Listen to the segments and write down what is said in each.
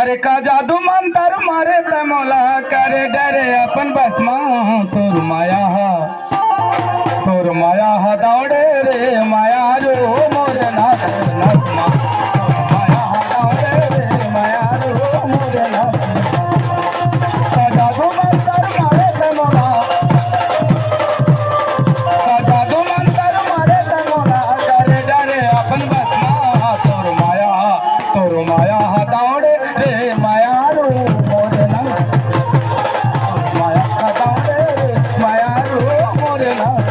अरे का जादू मंतर मारे तमोला करे डरे अपन बसमा तोर माया हा दौड़े रे माया रो मोरे नाथ नसमा माया हा दौड़े रे माया रो मोरे नाथ का जादू मंतर मारे तमोला का जादू मंतर मारे तमोला करे डरे अपन बसमा तोर माया हा दौड़े रे माया रो मोरे नाथ माया हा दौड़े रे माया रो मोरे नाथ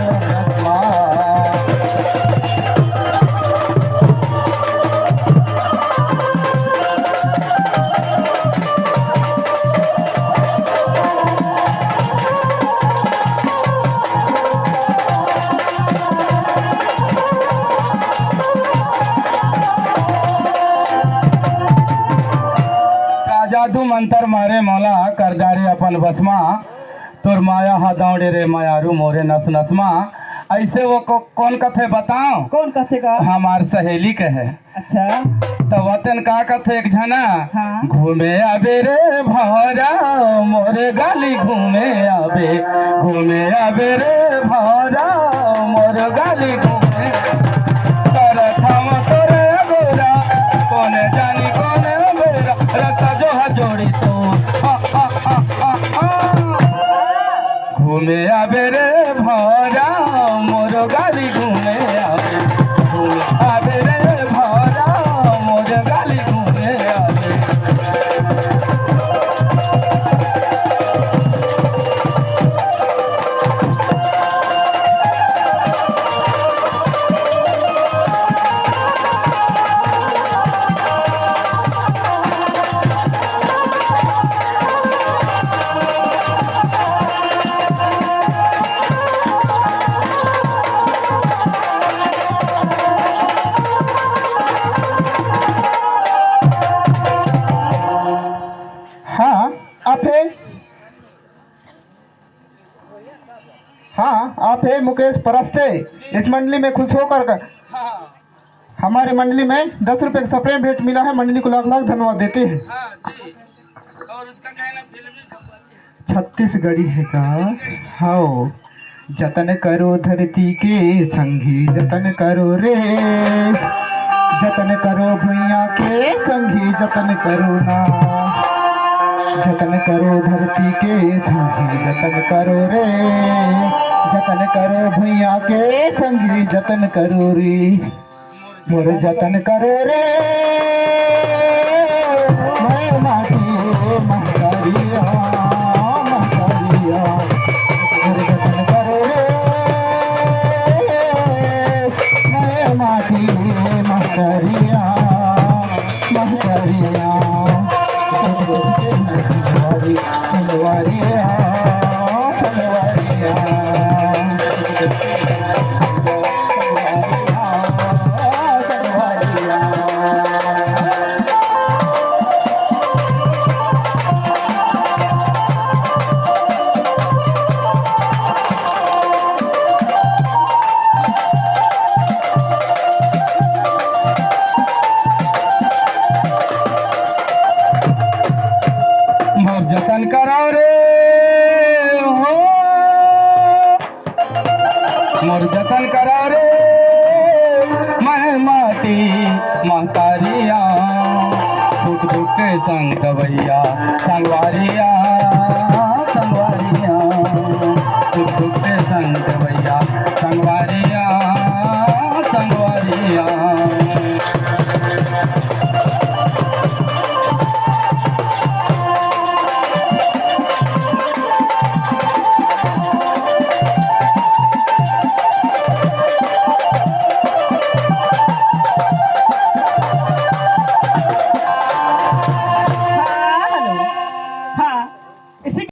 जादू मंतर मारे मौला कर डारे अपन बसमा तोर माया हा दौड़े रे मायारू मोरे नस नसमा। ऐसे वो कौन कथे बताओ? कौन कथे का? हमार सहेली के है। अच्छा तो वतन का कथे एक जना हाँ। घूमे आबे रे भौरा मोरे गाली घूमे आबे रे भौरा मोरे गाली घूमे तर थम तोरे गोरा कोने जानी कोने मेरा रता जो है जोड़ी तो घूमे आबे रे भौरा मोर गाली घूमे आबे रे भौरा मोर गाली घूमे आबे। हाँ आप है मुकेश परस्ते। इस मंडली में खुश होकर हमारे मंडली में 10 रुपए का सप्रेम भेंट मिला है। मंडली को लाख लाख धन्यवाद देते हैं। और उसका कहना छत्तीसगढ़ी है का हाँ। जतन करो धरती के संगी जतन करो रे जतन करो भुइया के संगी जतन करो ना जतन करो धरती के संगी जतन करो रे जतन करो भुइया के संगी जतन करो रे मोर जतन करो रे मैं माटी महतारिया महतारिया मोर जतन करो रे मैं माटी महतारिया महतारिया सनवारिया सनवारिया जतन कराओ रे हो मोर जतन कराओ रे मैं माटी महतारिया सुख दुख के संग गवैया संगवारिया